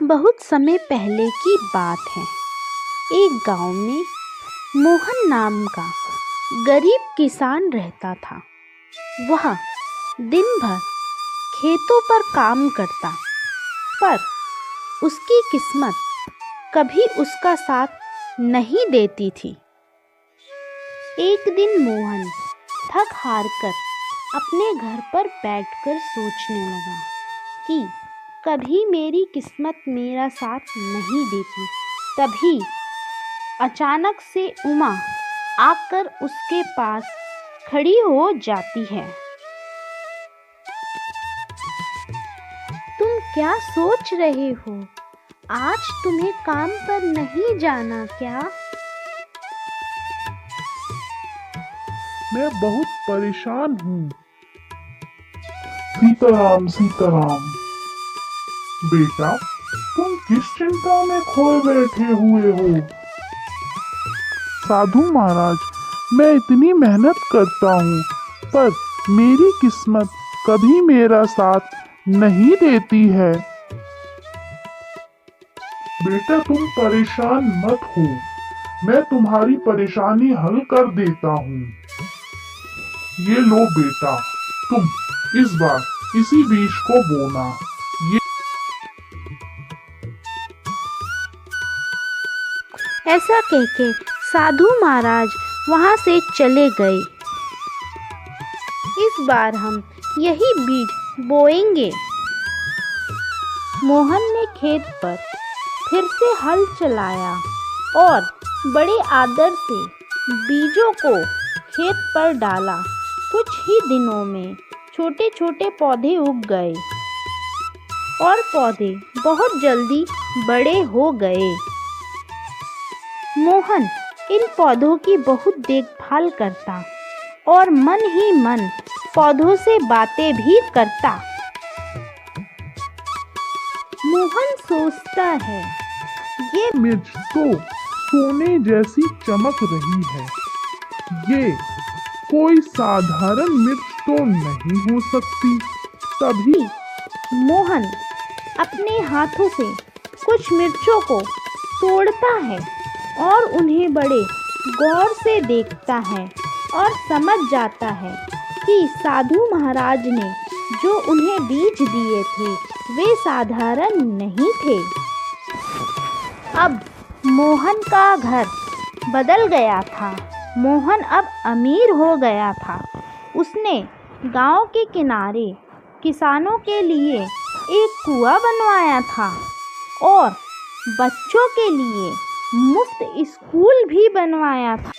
बहुत समय पहले की बात है। एक गांव में मोहन नाम का गरीब किसान रहता था। वह दिन भर खेतों पर काम करता, पर उसकी किस्मत कभी उसका साथ नहीं देती थी। एक दिन मोहन थक हार कर अपने घर पर बैठकर सोचने लगा कि कभी मेरी किस्मत मेरा साथ नहीं देती। तभी अचानक से उमा आकर उसके पास खड़ी हो जाती है। तुम क्या सोच रहे हो? आज तुम्हें काम पर नहीं जाना क्या? मैं बहुत परेशान हूँ। सीताराम सीताराम। बेटा, तुम किस चिंता में खोए बैठे हुए हो? साधु महाराज, मैं इतनी मेहनत करता हूँ, पर मेरी किस्मत कभी मेरा साथ नहीं देती है। बेटा, तुम परेशान मत हो। मैं तुम्हारी परेशानी हल कर देता हूँ। ये लो बेटा, तुम इस बार इसी बीज को बोना। ये ऐसा कहके साधु महाराज वहां से चले गए। इस बार हम यही बीज बोएंगे। मोहन ने खेत पर फिर से हल चलाया और बड़े आदर से बीजों को खेत पर डाला। कुछ ही दिनों में छोटे छोटे पौधे उग गए और पौधे बहुत जल्दी बड़े हो गए। मोहन इन पौधों की बहुत देखभाल करता और मन ही मन पौधों से बातें भी करता। मोहन सोचता है, ये मिर्च तो सोने जैसी चमक रही है। ये कोई साधारण मिर्च तो नहीं हो सकती। तभी मोहन अपने हाथों से कुछ मिर्चों को तोड़ता है और उन्हें बड़े गौर से देखता है और समझ जाता है कि साधु महाराज ने जो उन्हें बीज दिए थे वे साधारण नहीं थे। अब मोहन का घर बदल गया था। मोहन अब अमीर हो गया था। उसने गांव के किनारे किसानों के लिए एक कुआं बनवाया था और बच्चों के लिए मुफ्त स्कूल भी बनवाया था।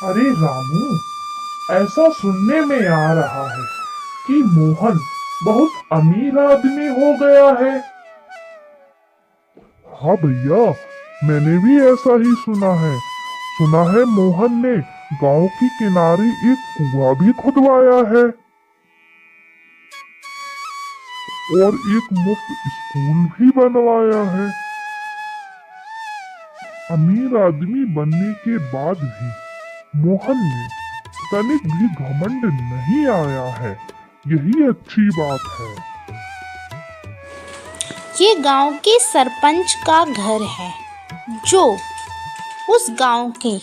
अरे रामू, ऐसा सुनने में आ रहा है कि मोहन बहुत अमीर आदमी हो गया है। हाँ भैया, मैंने भी ऐसा ही सुना है। सुना है मोहन ने गांव के किनारे एक कुआं भी खुदवाया है और एक मुफ्त स्कूल भी बनवाया है। अमीर आदमी बनने के बाद भी मोहन में तनिक भी घमंड नहीं आया है। यही अच्छी बात है। ये गांव के सरपंच का घर है, जो उस गांव के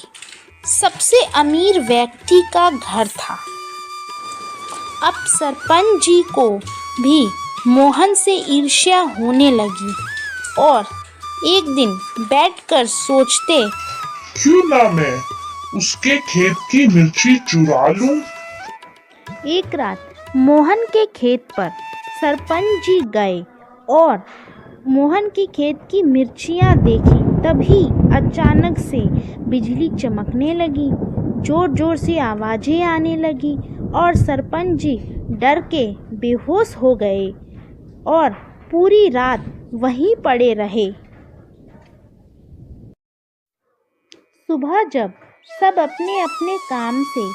सबसे अमीर व्यक्ति का घर था। अब सरपंच जी को भी मोहन से ईर्ष्या होने लगी और एक दिन बैठकर सोचते, क्यों ना मैं उसके खेत की मिर्ची चुरा लूं? एक रात मोहन के खेत पर सरपंच जी गए और मोहन की खेत की मिर्चियां देखी। तभी अचानक से बिजली चमकने लगी, जोर जोर से आवाजें आने लगी और सरपंच जी डर के बेहोश हो गए और पूरी रात वहीं पड़े रहे। सुबह जब सब अपने अपने काम से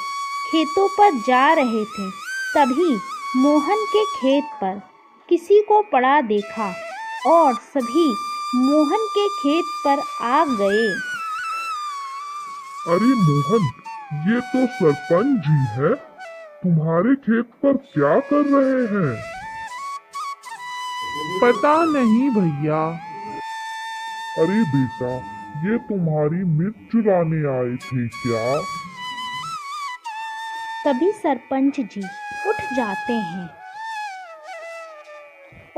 खेतों पर जा रहे थे, तभी मोहन के खेत पर किसी को पड़ा देखा और सभी मोहन के खेत पर आ गए। अरे मोहन, ये तो सरपंच जी है। तुम्हारे खेत पर क्या कर रहे हैं? पता नहीं भैया। अरे बेटा, ये तुम्हारी मिर्च चुराने आए थे क्या? तभी सरपंच जी उठ जाते हैं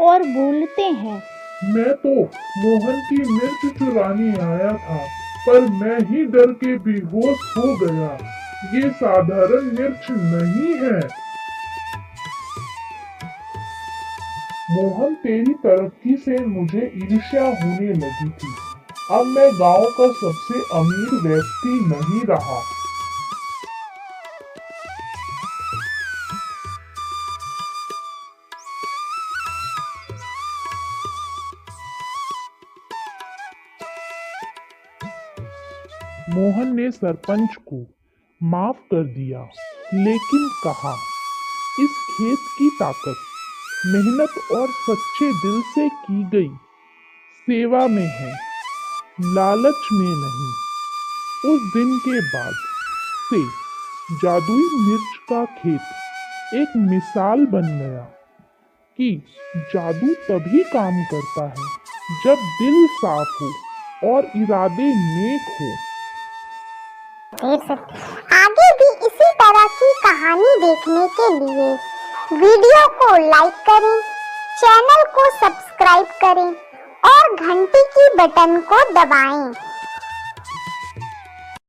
और बोलते हैं, मैं तो मोहन की मिर्च चुराने आया था, पर मैं ही डर के बेहोश हो गया। ये साधारण मिर्च नहीं है। मोहन, तेरी तरक्की से मुझे ईर्ष्या होने लगी थी। अब मैं गांव का सबसे अमीर व्यक्ति नहीं रहा। मोहन ने सरपंच को माफ कर दिया, लेकिन कहा, इस खेत की ताकत मेहनत और सच्चे दिल से की गई सेवा में है, लालच में नहीं। उस दिन के बाद से जादुई मिर्च का खेत एक मिसाल बन गया कि जादू तभी काम करता है जब दिल साफ हो और इरादे नेक हो। आगे भी इसी तरह की कहानी देखने के लिए वीडियो को लाइक करें, चैनल को सब्सक्राइब करें और घंटी की बटन को दबाएं।